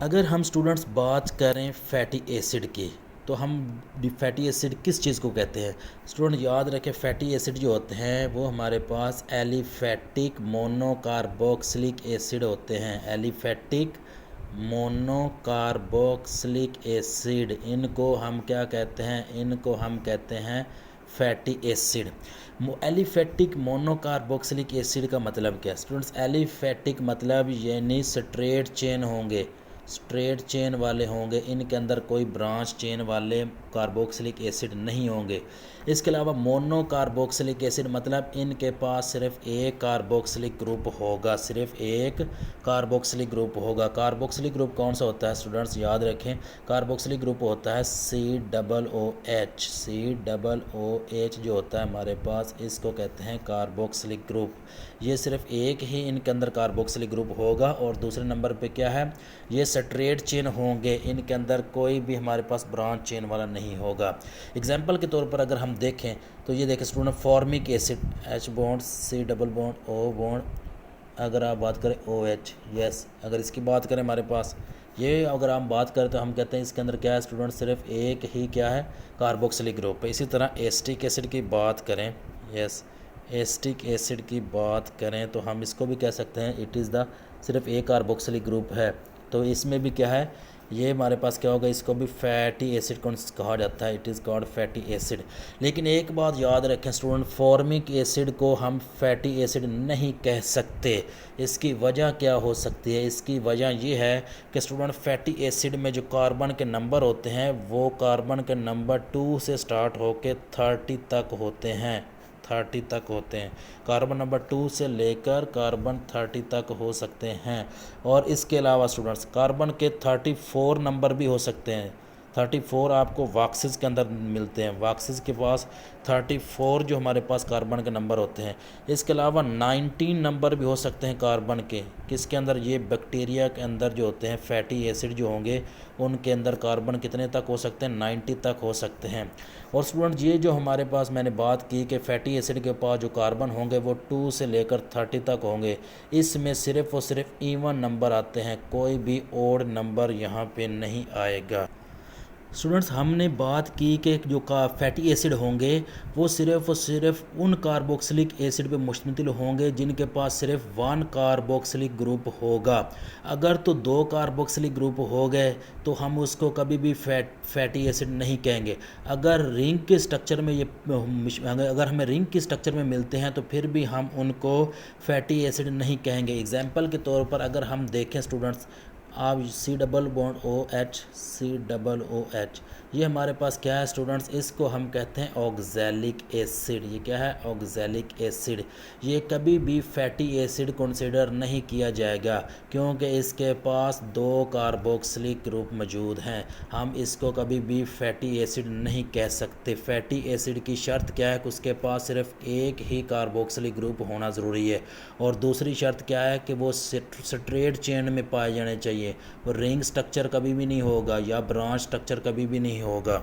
अगर हम स्टूडेंट्स बात करें फैटी एसिड की, तो हम फैटी एसिड किस चीज़ को कहते हैं? स्टूडेंट याद रखें, फैटी एसिड जो होते हैं वो हमारे पास एलिफैटिक मोनोकार्बोक्सिलिक एसिड होते हैं। एलिफैटिक मोनोकार्बोक्सिलिक एसिड, इनको हम क्या कहते हैं? इनको हम कहते हैं fatty acid. Aliphatic monocarboxylic acid का मतलब क्या है स्टूडेंट्स? एलिफैटिक मतलब यानी स्ट्रेट चेन होंगे, स्ट्रेट चेन वाले होंगे, इनके अंदर कोई ब्रांच चेन वाले कार्बोक्सिलिक एसिड नहीं होंगे। इसके अलावा मोनो कार्बोक्सिलिक एसिड मतलब इनके पास सिर्फ एक कार्बोक्सिलिक ग्रुप होगा, सिर्फ एक कार्बोक्सिलिक ग्रुप होगा। कार्बोक्सिलिक ग्रुप कौन सा होता है स्टूडेंट्स? याद रखें, कार्बोक्सिलिक ग्रुप होता है COOH। COOH जो होता है हमारे पास, इसको कहते हैं कार्बोक्सिलिक ग्रुप। ये सिर्फ एक ही इनके अंदर कार्बोक्सिलिक ग्रुप होगा। और दूसरे नंबर पे क्या है? ये स्ट्रेट चेन होंगे, इनके अंदर कोई भी हमारे पास ब्रांच चेन वाला नहीं होगा। एग्जाम्पल के तौर पर अगर हम देखें तो ये देखें student, formic acid H bond C double bond O bond, अगर आप बात करें OH, यस, अगर इसकी बात करें हमारे पास ये, अगर हम बात करें तो हम कहते हैं इसके अंदर क्या है स्टूडेंट? सिर्फ एक ही क्या है? कार्बोक्सिलिक ग्रुप है। इसी तरह एसिटिक एसिड की बात करें, यस, एसिटिक एसिड की बात करें तो हम इसको भी कह सकते हैं इट इज़ द सिर्फ एक कार्बोक्सिलिक ग्रुप है। तो इसमें भी क्या है? ये हमारे पास क्या होगा? इसको भी फैटी एसिड कहा जाता है, it is called fatty acid. लेकिन एक बात याद रखें स्टूडेंट, फॉर्मिक एसिड को हम फैटी एसिड नहीं कह सकते। इसकी वजह क्या हो सकती है? इसकी वजह ये है कि स्टूडेंट फैटी एसिड में जो कार्बन के नंबर होते हैं वो कार्बन के नंबर 2 से स्टार्ट होकर 30 तक होते हैं, 30 तक होते हैं। कार्बन नंबर 2 से लेकर कार्बन 30 तक हो सकते हैं। और इसके अलावा स्टूडेंट्स कार्बन के 34 नंबर भी हो सकते हैं। 34 आपको वॉक्सेस के अंदर मिलते हैं, वॉक्सेस के पास 34 जो हमारे पास कार्बन के नंबर होते हैं। इसके अलावा 19 नंबर भी हो सकते हैं कार्बन के, किसके अंदर? ये बैक्टीरिया के अंदर जो होते हैं फैटी एसिड जो होंगे उनके अंदर कार्बन कितने तक हो सकते हैं? 90 तक हो सकते हैं। और स्टूडेंट ये जो हमारे पास मैंने बात की कि फैटी एसिड के पास जो कार्बन होंगे वो 2 से लेकर 30 तक होंगे, इसमें सिर्फ और सिर्फ इवन नंबर आते हैं, कोई भी ओड नंबर यहाँ पे नहीं आएगा। स्टूडेंट्स हमने बात की कि जो फैटी एसिड होंगे वो सिर्फ और सिर्फ उन कार्बोक्सिलिक एसिड पे मुश्तमिल होंगे जिनके पास सिर्फ 1 कार्बोक्सिलिक ग्रुप होगा। अगर तो 2 कार्बोक्सिलिक ग्रुप हो गए तो हम उसको कभी भी फैटी एसिड नहीं कहेंगे। अगर रिंग के स्ट्रक्चर में ये अगर हमें रिंग के स्ट्रक्चर में मिलते हैं तो फिर भी हम उनको फैटी एसिड नहीं कहेंगे। एग्जाम्पल के तौर पर अगर हम देखें स्टूडेंट्स, आप C double bond OH, COOH, ये हमारे पास क्या है स्टूडेंट्स? इसको हम कहते हैं ऑक्जेलिक एसिड। ये क्या है? Oxalic acid. ये कभी भी फैटी एसिड कंसिडर नहीं किया जाएगा क्योंकि इसके पास 2 कार्बोक्सिलिक ग्रुप मौजूद हैं। हम इसको कभी भी फैटी एसिड नहीं कह सकते। फैटी एसिड की शर्त क्या है कि उसके पास सिर्फ एक ही कार्बोक्सिलिक ग्रुप होना ज़रूरी है। और दूसरी शर्त क्या है कि वो स्ट्रेट चेन में पाए जाने चाहिए, वो रिंग स्ट्रक्चर कभी भी नहीं होगा या ब्रांच स्ट्रक्चर कभी भी नहीं होगा।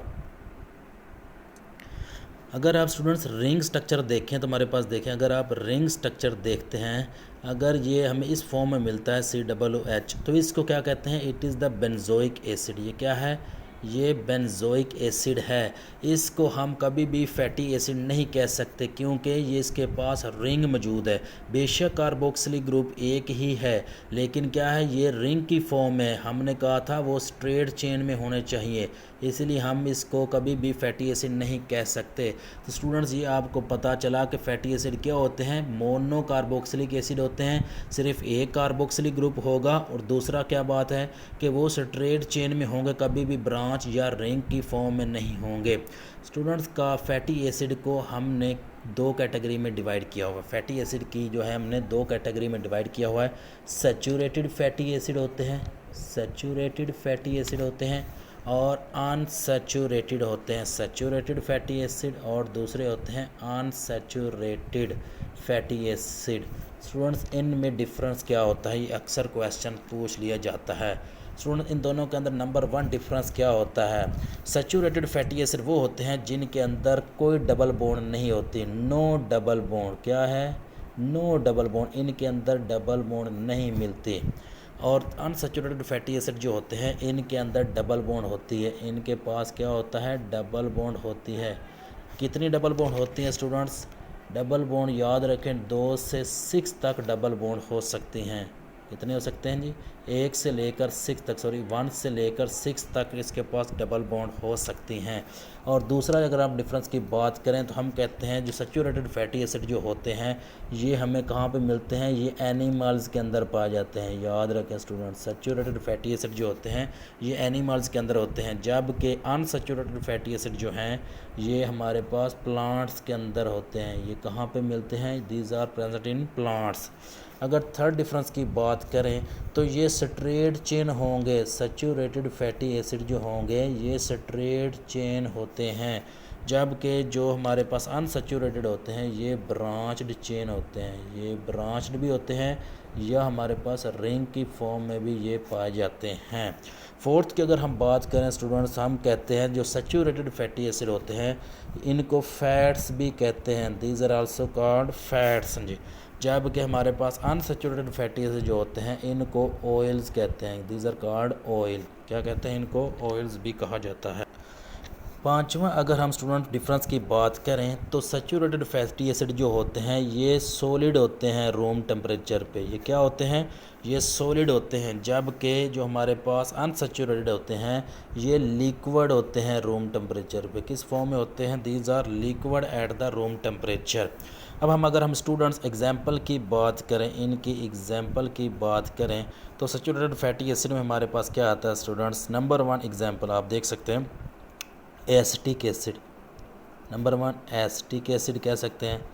अगर आप स्टूडेंट्स रिंग स्ट्रक्चर देखें तो हमारे पास देखें, अगर आप रिंग स्ट्रक्चर देखते हैं, अगर ये हमें इस फॉर्म में मिलता है COOH, तो इसको क्या कहते हैं? It is the benzoic acid. ये क्या है? ये बेंजोइक एसिड है। इसको हम कभी भी फैटी एसिड नहीं कह सकते क्योंकि ये इसके पास रिंग मौजूद है। बेशक कार्बोक्सिलिक ग्रुप एक ही है लेकिन क्या है? ये रिंग की फॉर्म में, हमने कहा था वो स्ट्रेट चेन में होने चाहिए, इसलिए हम इसको कभी भी फैटी एसिड नहीं कह सकते। तो स्टूडेंट्स ये आपको पता चला कि फैटी एसिड क्या होते हैं? मोनो कार्बोक्सिलिक एसिड होते हैं, सिर्फ एक कार्बोक्सिलिक ग्रुप होगा। और दूसरा क्या बात है कि वो स्ट्रेट चेन में होंगे, कभी भी ब्रांच या रिंग की फॉर्म में नहीं होंगे। स्टूडेंट्स का फैटी एसिड को हमने 2 कैटेगरी में डिवाइड किया हुआ है। फैटी एसिड की जो है हमने 2 कैटेगरी में डिवाइड किया हुआ है। सैचुरेटेड फैटी एसिड होते हैं, सैचुरेटेड फैटी एसिड होते हैं, और अनसैचुरेटेड होते हैं, सैचुरेटेड फैटी एसिड, और दूसरे होते हैं अनसैचुरेटेड फैटी एसिड। स्टूडेंट्स इनमें डिफरेंस क्या होता है? ये अक्सर क्वेश्चन पूछ लिया जाता है। स्टूडेंट इन दोनों के अंदर नंबर 1 डिफरेंस क्या होता है? सैचुरेटेड फैटी एसिड वो होते हैं जिनके अंदर कोई डबल बॉन्ड नहीं होती, नो डबल बॉन्ड। क्या है? नो डबल बॉन्ड, इनके अंदर डबल बॉन्ड नहीं मिलती। और अनसैचुरेटेड फैटी एसिड जो होते हैं इनके अंदर डबल बॉन्ड होती है, इनके पास क्या होता है, डबल बॉन्ड होती है। कितनी डबल बॉन्ड होती है स्टूडेंट्स? डबल बॉन्ड याद रखें 2 से 6 तक डबल बॉन्ड हो सकती हैं। कितने हो सकते हैं जी? 1 से लेकर 6 तक, 1 से लेकर 6 तक इसके पास डबल बॉन्ड हो सकती हैं। और दूसरा अगर आप डिफरेंस की बात करें तो हम कहते हैं जो सैचुरेटेड फैटी एसिड जो होते हैं ये हमें कहाँ पे मिलते हैं? ये एनिमल्स के अंदर पाए जाते हैं। याद रखें स्टूडेंट्स, सैचुरेटेड फैटी एसिड जो होते हैं ये एनिमल्स के अंदर होते हैं, जबकि अनसैचुरेटेड फैटी एसिड जो हैं ये हमारे पास प्लांट्स के अंदर होते हैं। ये कहाँ पे मिलते हैं? These are present in plants. अगर थर्ड डिफरेंस की बात करें तो ये स्ट्रेट चेन होंगे, सैचुरेटेड फैटी एसिड जो होंगे ये स्ट्रेट चेन होते हैं, जबकि जो हमारे पास अनसैचुरेटेड होते हैं ये ब्रांच्ड चेन होते हैं। ये ब्रांच्ड भी होते हैं या हमारे पास रिंग की फॉर्म में भी ये पाए जाते हैं। फोर्थ की अगर हम बात करें स्टूडेंट्स, हम कहते हैं जो सैचुरेटेड फैटी एसिड होते हैं इनको फैट्स भी कहते हैं। These are also called fats जी। जबकि हमारे पास अनसैचुरेटेड फैटी एसिड जो होते हैं इनको ऑयल्स कहते हैं। These are called oil. क्या कहते हैं? इनको ऑयल्स भी कहा जाता है। पांचवा अगर हम स्टूडेंट डिफरेंस की बात करें तो सैचुरेटेड फैटी एसिड जो होते हैं ये सॉलिड होते हैं रूम टेम्परेचर पे। ये क्या होते हैं? ये सॉलिड होते हैं, जबकि जो हमारे पास अनसैचुरेटेड होते हैं ये लिक्विड होते हैं रूम टेम्परेचर पे। किस फॉर्म में होते हैं? These are liquid at the room temperature. अब अगर हम स्टूडेंट्स एग्जाम्पल की बात करें, इनकी एग्जाम्पल की बात करें तो सैचुरेटेड फैटी एसिड में हमारे पास क्या आता है स्टूडेंट्स? नंबर 1 एग्जाम्पल आप देख सकते हैं acetic acid. Number 1 acetic acid कह सकते हैं।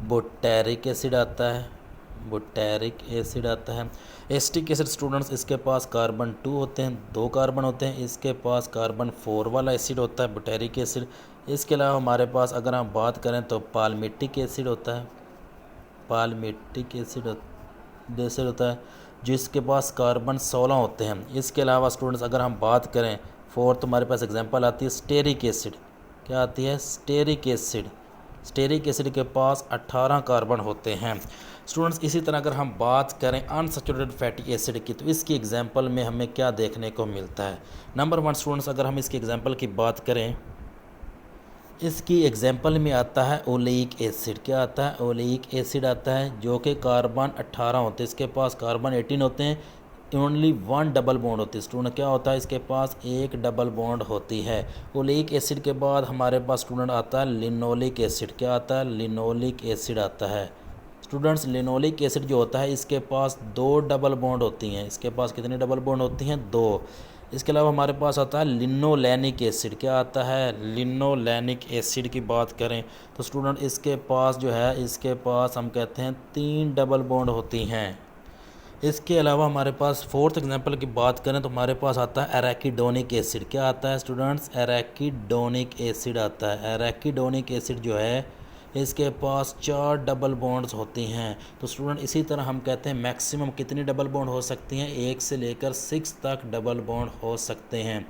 बुटारिक एसिड आता है, बुटारिक एसिड आता है। एसिटिक एसिड स्टूडेंट्स इसके पास कार्बन 2 होते हैं, 2 कार्बन होते हैं। इसके पास कार्बन 4 वाला एसिड होता है बुटारिक एसिड। इसके अलावा हमारे पास अगर हम बात करें तो पाल्मिटिक एसिड होता है, पाल्मिटिक एसिड होता है जिसके पास कार्बन 16 होते हैं। इसके अलावा स्टूडेंट्स अगर हम बात करें फोर्थ हमारे पास एग्जांपल आती है स्टेरिक एसिड। क्या आती है? Stearic acid. स्टेरिक एसिड के पास 18 कार्बन होते हैं। स्टूडेंट्स इसी तरह अगर हम बात करें अनसैचुरेटेड फैटी एसिड की तो इसकी एग्जांपल में हमें क्या देखने को मिलता है? नंबर 1 स्टूडेंट्स अगर हम इसकी एग्जांपल की बात करें, इसकी एग्जांपल में आता है ओलेइक एसिड। क्या आता है? ओलेइक एसिड आता है जो कि कार्बन 18 होते हैं, इसके पास कार्बन 18 होते हैं, ओनली 1 डबल बॉन्ड होती है। स्टूडेंट क्या होता है? इसके पास 1 डबल बॉन्ड होती है। ओलेइक एसिड के बाद हमारे पास स्टूडेंट आता है लिनोलिक एसिड। क्या आता है? लिनोलिक एसिड आता है। स्टूडेंट्स लिनोलिक एसिड जो होता है इसके पास 2 डबल बॉन्ड होती हैं। इसके पास कितनी डबल बॉन्ड होती हैं? 2। इसके अलावा हमारे पास आता है लिनोलैनिक एसिड। क्या आता है? लिनोलैनिक एसिड की बात करें तो स्टूडेंट इसके पास जो है इसके पास हम कहते हैं 3 डबल बॉन्ड होती हैं। इसके अलावा हमारे पास फोर्थ एग्जांपल की बात करें तो हमारे पास आता है एराकिडोनिक एसिड। क्या आता है स्टूडेंट्स? एराकिडोनिक एसिड आता है। एराकिडोनिक एसिड जो है इसके पास 4 डबल बॉन्ड्स होती हैं। तो स्टूडेंट इसी तरह हम कहते हैं मैक्सिमम कितनी डबल बॉन्ड हो सकती हैं? 1 से लेकर 6 तक डबल बॉन्ड हो सकते हैं।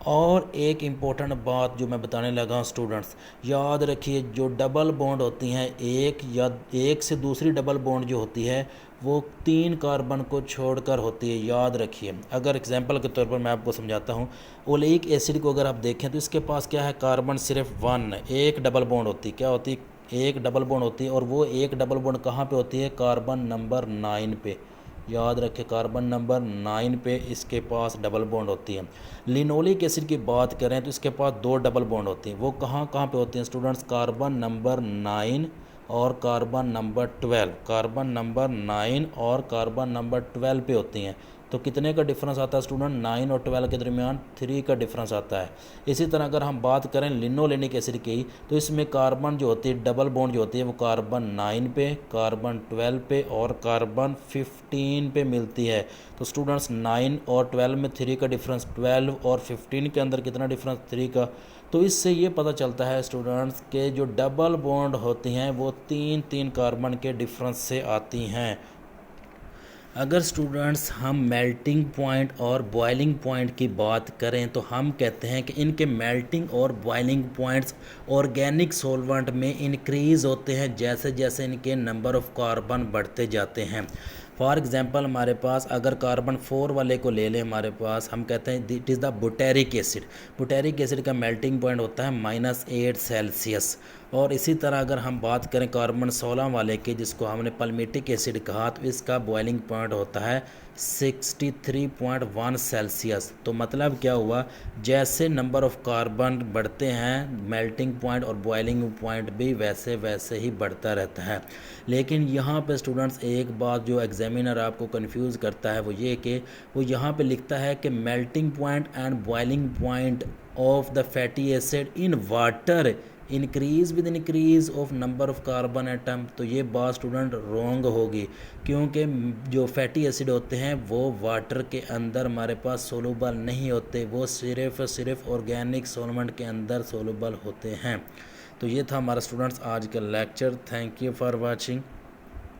और एक इम्पोर्टेंट बात जो मैं बताने लगा हूँ स्टूडेंट्स, याद रखिए जो डबल बॉन्ड होती हैं एक से दूसरी डबल बॉन्ड जो होती है वो 3 कार्बन को छोड़कर होती है। याद रखिए। अगर एग्जांपल के तौर पर मैं आपको समझाता हूँ, ओलेइक एसिड को अगर आप देखें तो इसके पास क्या है? कार्बन सिर्फ 1, एक डबल बॉन्ड होती है। क्या होती है? एक डबल बॉन्ड होती है। और वो एक डबल बॉन्ड कहाँ पे होती है? कार्बन नंबर 9 पे। याद रखें कार्बन नंबर 9 पे इसके पास डबल बॉन्ड होती है। लिनोलिक एसिड की बात करें तो इसके पास 2 डबल बॉन्ड होती हैं। वो कहाँ कहाँ पे होती हैं स्टूडेंट्स? कार्बन नंबर 9 और कार्बन नंबर 12। कार्बन नंबर 9 और कार्बन नंबर 12 पे होती हैं। तो कितने का डिफरेंस आता है स्टूडेंट? 9 और 12 के दरमियान 3 का डिफरेंस आता है। इसी तरह अगर हम बात करें लिनोलेनिक एसिड की तो इसमें कार्बन जो होती है डबल बॉन्ड जो होती है वो कार्बन 9 पे, कार्बन 12 पे और कार्बन 15 पे मिलती है। तो स्टूडेंट्स 9 और 12 में 3 का डिफरेंस, 12 और 15 के अंदर कितना डिफरेंस? 3 का। तो इससे ये पता चलता है स्टूडेंट्स के जो डबल बॉन्ड होती हैं वो 3 कार्बन के डिफरेंस से आती हैं। अगर स्टूडेंट्स हम मेल्टिंग पॉइंट और बॉइलिंग पॉइंट की बात करें तो हम कहते हैं कि इनके मेल्टिंग और बॉइलिंग पॉइंट्स ऑर्गेनिक सॉल्वेंट में इंक्रीज़ होते हैं जैसे जैसे इनके नंबर ऑफ़ कार्बन बढ़ते जाते हैं। फॉर एग्जांपल हमारे पास अगर कार्बन 4 वाले को ले लें हमारे पास, हम कहते हैं it is the butyric acid. Butyric acid का मेल्टिंग पॉइंट होता है -8 सेल्सियस। और इसी तरह अगर हम बात करें कार्बन 16 वाले के, जिसको हमने पल्मेटिक एसिड कहा, तो इसका बॉइलिंग पॉइंट होता है 63.1 सेल्सियस। तो मतलब क्या हुआ, जैसे नंबर ऑफ कार्बन बढ़ते हैं मेल्टिंग पॉइंट और बॉइलिंग पॉइंट भी वैसे वैसे ही बढ़ता रहता है। लेकिन यहाँ पे स्टूडेंट्स एक बात जो एग्जामिनर आपको कंफ्यूज करता है वो ये कि वो यहाँ पे लिखता है कि melting point and boiling point of the fatty acid in water increase with increase of number of carbon atom. तो ये बात स्टूडेंट रॉन्ग होगी, क्योंकि जो फैटी एसिड होते हैं वो वाटर के अंदर हमारे पास सोलूबल नहीं होते, वो सिर्फ ऑर्गेनिक सॉल्वेंट के अंदर सोलूबल होते हैं। तो ये था हमारा स्टूडेंट्स आज का lecture. Thank you for watching.